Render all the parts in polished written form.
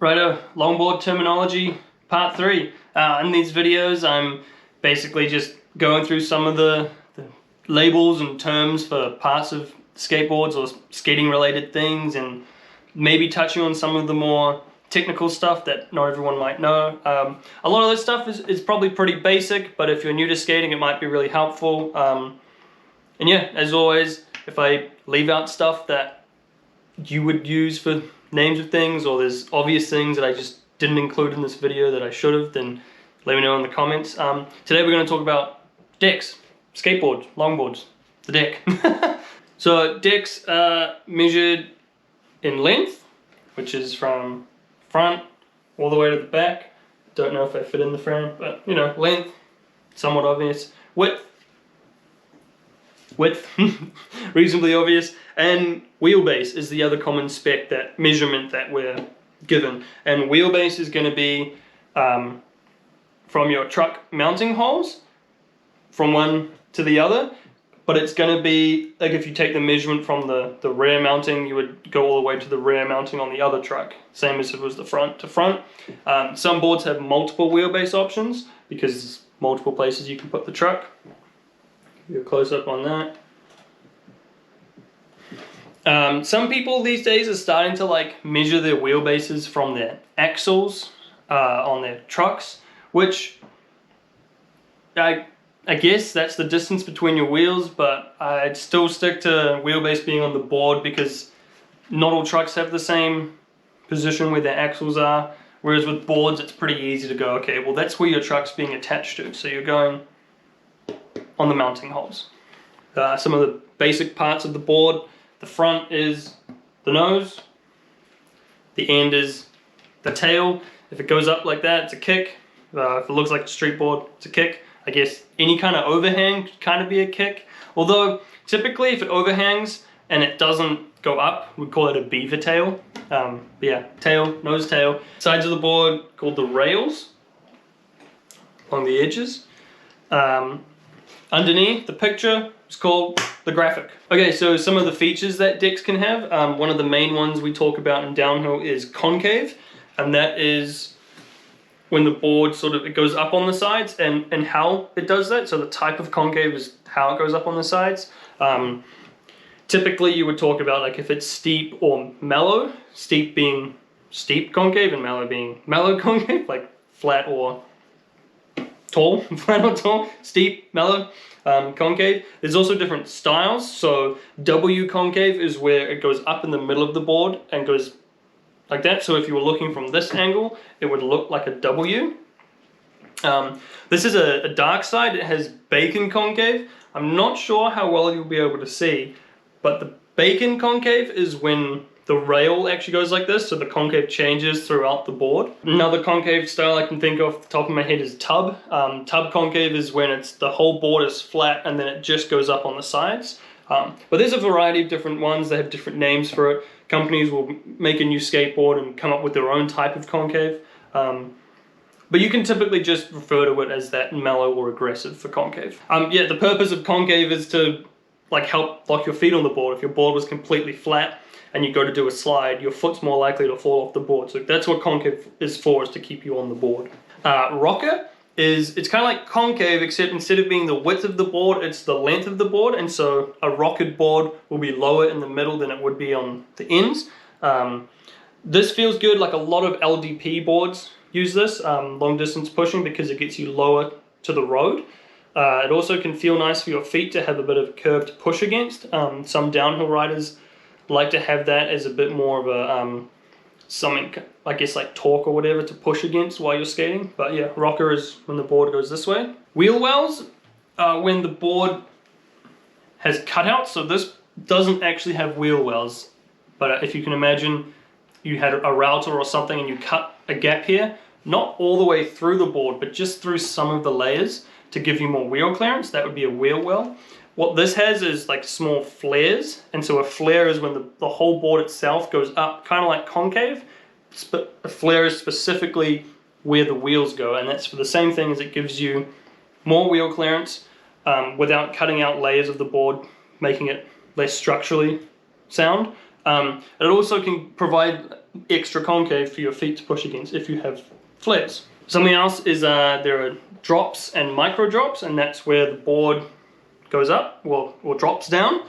Righto, longboard terminology part 3. In these videos I'm basically just going through some of the labels and terms for parts of skateboards or skating related things, and maybe touching on some of the more technical stuff that not everyone might know. A lot of this stuff is probably pretty basic, but if you're new to skating it might be really helpful. And yeah, as always, if I leave out stuff that you would use for names of things, or there's obvious things that I just didn't include in this video that I should have, then let me know in the comments. Today we're going to talk about decks, skateboards, longboards, the deck. So decks are measured in length, which is from front all the way to the back. Don't know if I fit in the frame, but you know, length, somewhat obvious. Width, reasonably obvious, and wheelbase is the other common spec, that measurement that we're given. And wheelbase is going to be from your truck mounting holes, from one to the other, but it's going to be like if you take the measurement from the rear mounting, you would go all the way to the rear mounting on the other truck, same as if it was the front to front. Some boards have multiple wheelbase options because there's multiple places you can put the truck. Give a close up on that. Some people these days are starting to like measure their wheelbases from their axles on their trucks, which I guess that's the distance between your wheels, but I'd still stick to wheelbase being on the board because not all trucks have the same position where their axles are, whereas with boards it's pretty easy to go, okay, well that's where your truck's being attached to, so you're going on the mounting holes. Some of the basic parts of the board: the front is the nose, the end is the tail. If it goes up like that, it's a kick. If it looks like a street board, it's a kick. I guess any kind of overhang could kind of be a kick, although typically if it overhangs and it doesn't go up, we'd call it a beaver tail. But yeah, tail, nose, tail. Sides of the board called the rails along the edges. Underneath the picture is called the graphic. Okay, so some of the features that decks can have. One of the main ones we talk about in downhill is concave, and that is when the board it goes up on the sides, and how it does that. So the type of concave is how it goes up on the sides. Typically you would talk about like if it's steep or mellow, steep being steep concave and mellow being mellow concave, like flat or tall, flat or tall, steep, mellow, concave. There's also different styles. So W concave is where it goes up in the middle of the board and goes like that. So if you were looking from this angle, it would look like a W. This is a dark side. It has bacon concave. I'm not sure how well you'll be able to see, but the bacon concave is when the rail actually goes like this, so the concave changes throughout the board. Another concave style I can think of off the top of my head is tub. Tub concave is when the whole board is flat and then it just goes up on the sides. But there's a variety of different ones. They have different names for it. Companies will make a new skateboard and come up with their own type of concave. But you can typically just refer to it as that mellow or aggressive for concave. Yeah, the purpose of concave is to like help lock your feet on the board. If your board was completely flat and you go to do a slide, your foot's more likely to fall off the board. So that's what concave is for, is to keep you on the board. Rocker it's kind of like concave, except instead of being the width of the board, it's the length of the board, and so a rockered board will be lower in the middle than it would be on the ends. This feels good. Like a lot of LDP boards use this, long distance pushing, because it gets you lower to the road. It also can feel nice for your feet to have a bit of curve to push against. Some downhill riders like to have that as a bit more of a something, I guess, like torque or whatever to push against while you're skating. But yeah, rocker is when the board goes this way. Wheel wells are when the board has cutouts. So this doesn't actually have wheel wells, but if you can imagine you had a router or something and you cut a gap here, not all the way through the board, but just through some of the layers to give you more wheel clearance, that would be a wheel well. What this has is like small flares, and so a flare is when the whole board itself goes up, kind of like concave. A flare is specifically where the wheels go, and that's for the same thing, as it gives you more wheel clearance without cutting out layers of the board, making it less structurally sound. It also can provide extra concave for your feet to push against if you have flares. Something else is there are drops and micro drops, and that's where the board goes up or drops down.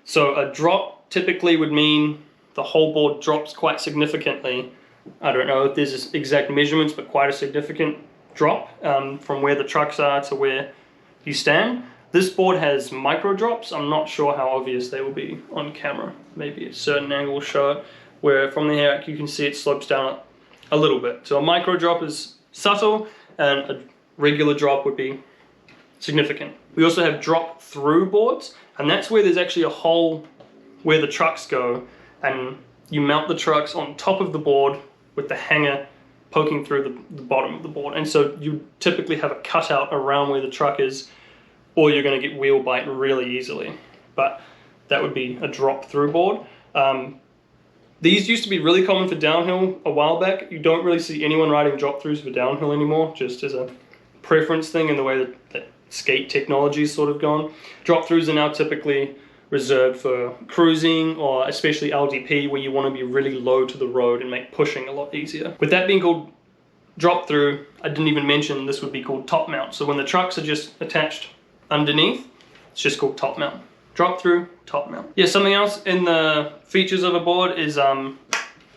So a drop typically would mean the whole board drops quite significantly. I don't know if there's exact measurements, but quite a significant drop from where the trucks are to where you stand. This board has micro drops. I'm not sure how obvious they will be on camera. Maybe a certain angle will show it, where from the hair you can see it slopes down a little bit. So a micro drop is subtle, and a regular drop would be significant. We also have drop through boards, and that's where there's actually a hole where the trucks go, and you mount the trucks on top of the board with the hanger poking through the bottom of the board. And so you typically have a cutout around where the truck is, or you're going to get wheel bite really easily. But that would be a drop through board. These used to be really common for downhill a while back. You don't really see anyone riding drop throughs for downhill anymore, just as a preference thing in the way that skate technology has sort of gone. Drop throughs are now typically reserved for cruising, or especially LDP, where you want to be really low to the road and make pushing a lot easier. With that being called drop through, I didn't even mention this would be called top mount. So when the trucks are just attached underneath, it's just called top mount. Drop through, top mount. Yeah, something else in the features of a board is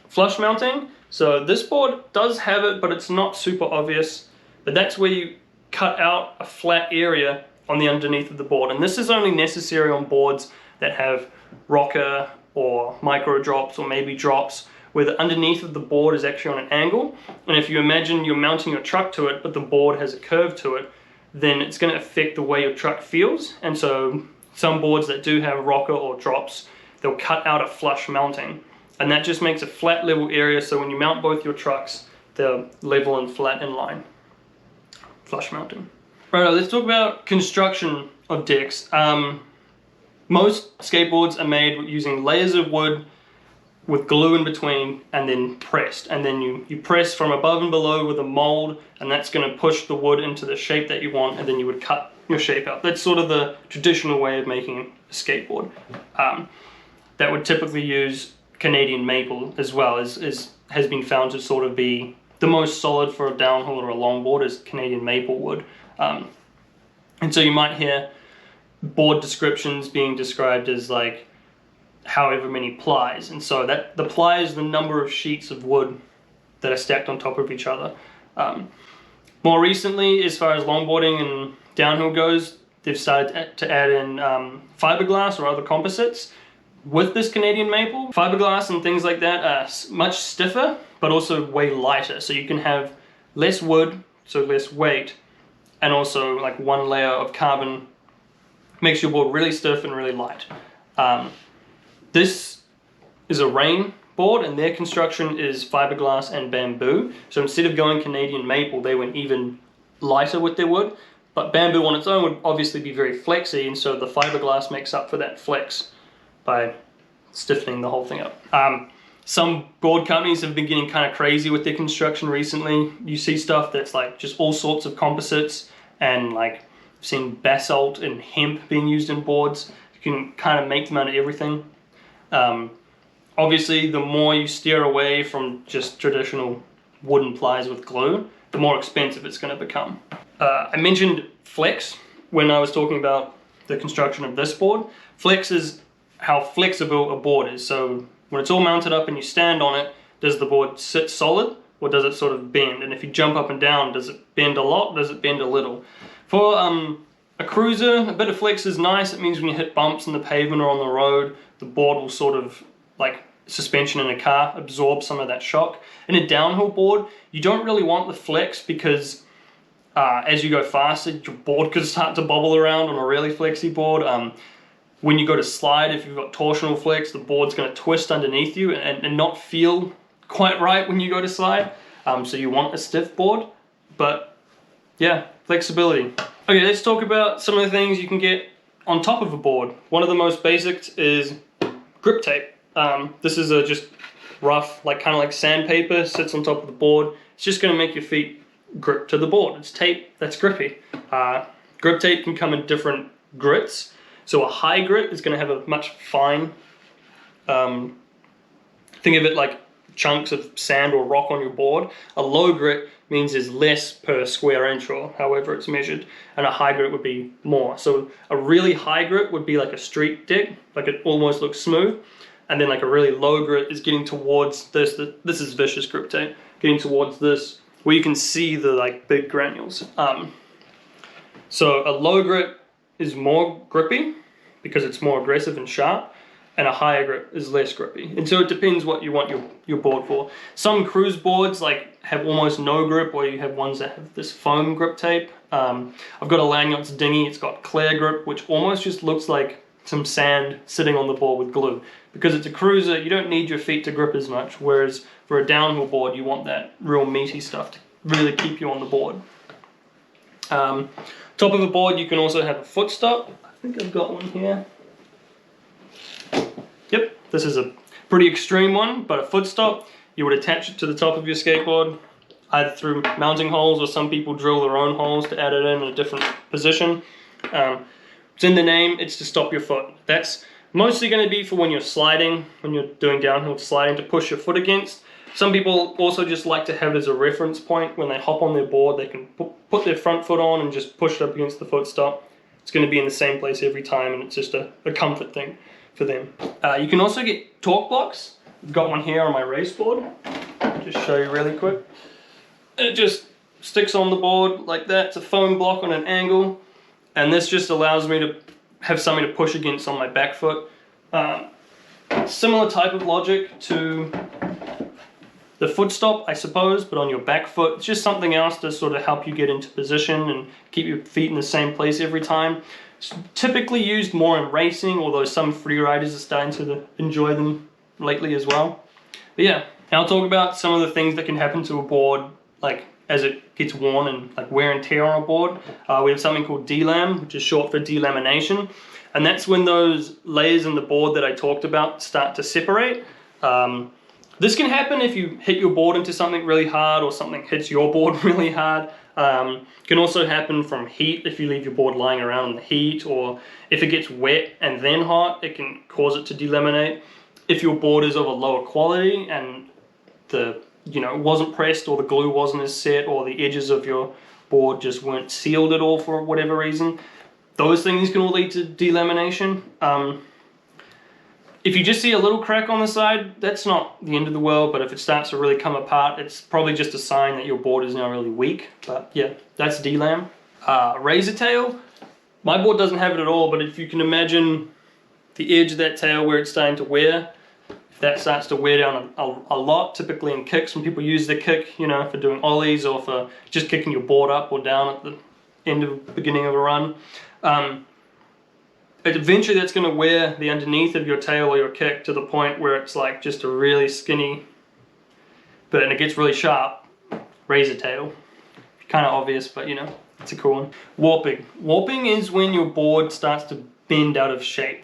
flush mounting. So this board does have it, but it's not super obvious. But that's where you cut out a flat area on the underneath of the board. And this is only necessary on boards that have rocker or micro drops or maybe drops, where the underneath of the board is actually on an angle. And if you imagine you're mounting your truck to it, but the board has a curve to it, then it's going to affect the way your truck feels. And so some boards that do have rocker or drops, they'll cut out a flush mounting. And that just makes a flat level area, so when you mount both your trucks, they're level and flat in line. Flush mounting. Right, let's talk about construction of decks. Most skateboards are made using layers of wood with glue in between and then pressed. And then you press from above and below with a mold, and that's going to push the wood into the shape that you want, and then you would cut your shape out. That's sort of the traditional way of making a skateboard. That would typically use Canadian maple as well, as has been found to sort of be the most solid for a downhill or a longboard is Canadian maple wood. And so you might hear board descriptions being described as like however many plies, and so that the ply is the number of sheets of wood that are stacked on top of each other. More recently, as far as longboarding and downhill goes, they've started to add in fiberglass or other composites with this Canadian maple. Fiberglass and things like that are much stiffer, but also way lighter, so you can have less wood, so less weight, and also like one layer of carbon makes your board really stiff and really light. This is a rain board, and their construction is fiberglass and bamboo. So instead of going Canadian maple, they went even lighter with their wood. But bamboo on its own would obviously be very flexy, and so the fiberglass makes up for that flex by stiffening the whole thing up. Some board companies have been getting kind of crazy with their construction recently. You see stuff that's like just all sorts of composites, and like I've seen basalt and hemp being used in boards. You can kind of make them out of everything. Obviously, the more you steer away from just traditional wooden plies with glue, the more expensive it's going to become. I mentioned flex when I was talking about the construction of this board. Flex is how flexible a board is. So when it's all mounted up and you stand on it, does the board sit solid, or does it sort of bend? And if you jump up and down, does it bend a lot, or does it bend a little? For a cruiser, a bit of flex is nice. It means when you hit bumps in the pavement or on the road, the board will sort of, like suspension in a car, absorb some of that shock. In a downhill board, you don't really want the flex, because as you go faster, your board could start to bobble around on a really flexy board. When you go to slide, if you've got torsional flex, the board's going to twist underneath you and not feel quite right when you go to slide. So you want a stiff board, but yeah, flexibility. Okay, let's talk about some of the things you can get on top of a board. One of the most basics is Griptape. This is a just rough, like kind of like sandpaper, sits on top of the board. It's just going to make your feet grip to the board. It's tape that's grippy. Griptape can come in different grits. So a high grit is going to have a much fine Think of it like chunks of sand or rock on your board. A low grit means there's less per square inch or however it's measured, and a high grit would be more. So a really high grit would be like a street deck, like it almost looks smooth, and then like a really low grit is getting towards this. This is vicious Griptape, getting towards this where you can see the like big granules. So a low grit is more grippy because it's more aggressive and sharp, and a higher grip is less grippy. And so it depends what you want your board for. Some cruise boards like have almost no grip, or you have ones that have this foam grip tape. I've got a Lang's dinghy, it's got clear grip, which almost just looks like some sand sitting on the board with glue. Because it's a cruiser, you don't need your feet to grip as much, whereas for a downhill board, you want that real meaty stuff to really keep you on the board. Top of a board, you can also have a footstop. I think I've got one here. Yep, this is a pretty extreme one, but a footstop, you would attach it to the top of your skateboard, either through mounting holes, or some people drill their own holes to add it in a different position. It's in the name, it's to stop your foot. That's mostly going to be for when you're sliding, when you're doing downhill sliding, to push your foot against. Some people also just like to have it as a reference point. When they hop on their board, they can put their front foot on and just push it up against the footstop. It's going to be in the same place every time, and it's just a comfort thing for them. You can also get torque blocks. I've got one here on my race board. I'll just show you really quick. It just sticks on the board like that. It's a foam block on an angle, and this just allows me to have something to push against on my back foot. Similar type of logic to the footstop, I suppose, but on your back foot. It's just something else to sort of help you get into position and keep your feet in the same place every time. It's typically used more in racing, although some free riders are starting to enjoy them lately as well. But yeah, now I'll talk about some of the things that can happen to a board, like as it gets worn and like wear and tear on a board. We have something called delam, which is short for delamination, and that's when those layers in the board that I talked about start to separate. This can happen if you hit your board into something really hard, or something hits your board really hard. It can also happen from heat, if you leave your board lying around in the heat, or if it gets wet and then hot, it can cause it to delaminate. If your board is of a lower quality and the wasn't pressed, or the glue wasn't as set, or the edges of your board just weren't sealed at all for whatever reason, those things can all lead to delamination. If you just see a little crack on the side, that's not the end of the world, but if it starts to really come apart, it's probably just a sign that your board is now really weak. But yeah, that's delam. Razor tail, my board doesn't have it at all, but if you can imagine the edge of that tail where it's starting to wear, if that starts to wear down a lot, typically in kicks, when people use the kick, for doing ollies, or for just kicking your board up or down at the end of the beginning of a run, eventually that's going to wear the underneath of your tail or your kick to the point where it's like just a really skinny bit, and it gets really sharp. Razor tail. Kind of obvious, but it's a cool one. Warping. Warping is when your board starts to bend out of shape.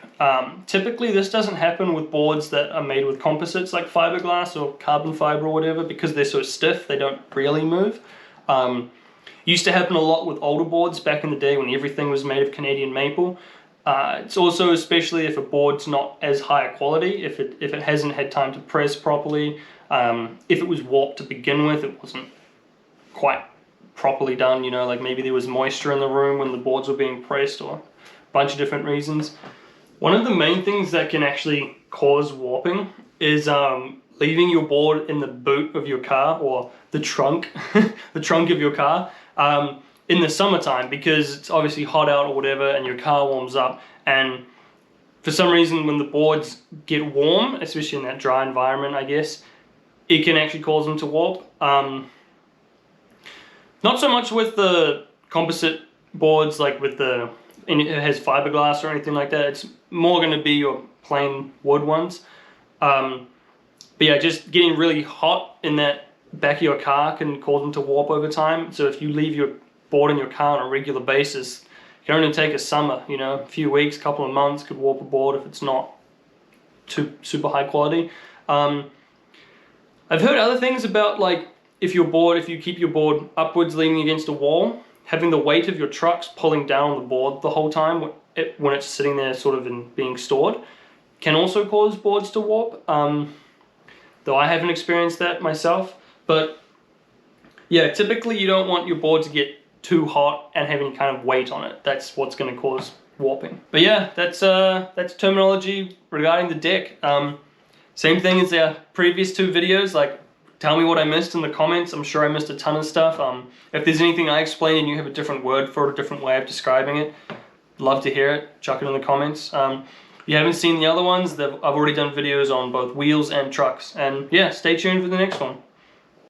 Typically this doesn't happen with boards that are made with composites like fiberglass or carbon fiber or whatever, because they're so stiff they don't really move. Used to happen a lot with older boards back in the day when everything was made of Canadian maple. It's also especially if a board's not as high a quality, if it hasn't had time to press properly, if it was warped to begin with, it wasn't quite properly done, like maybe there was moisture in the room when the boards were being pressed, or a bunch of different reasons. One of the main things that can actually cause warping is leaving your board in the boot of your car, or the trunk, the trunk of your car, in the summertime, because it's obviously hot out or whatever, and your car warms up, and for some reason when the boards get warm, especially in that dry environment, I guess, it can actually cause them to warp. Not so much with the composite boards, like with it has fiberglass or anything like that. It's more going to be your plain wood ones. But yeah, just getting really hot in that back of your car can cause them to warp over time. So if you leave your board in your car on a regular basis, it can only take a summer, a few weeks, couple of months could warp a board if it's not too super high quality. I've heard other things about, like, if you keep your board upwards leaning against a wall, having the weight of your trucks pulling down on the board the whole time when it's sitting there sort of being stored, can also cause boards to warp, though I haven't experienced that myself. But yeah, typically you don't want your board to get too hot and have any kind of weight on it. That's what's going to cause warping. But yeah, that's terminology regarding the deck. Same thing as our previous 2 videos. Like, tell me what I missed in the comments. I'm sure I missed a ton of stuff. If there's anything I explained and you have a different word for it, a different way of describing it, love to hear it. Chuck it in the comments. If you haven't seen the other ones, I've already done videos on both wheels and trucks. And yeah, stay tuned for the next one.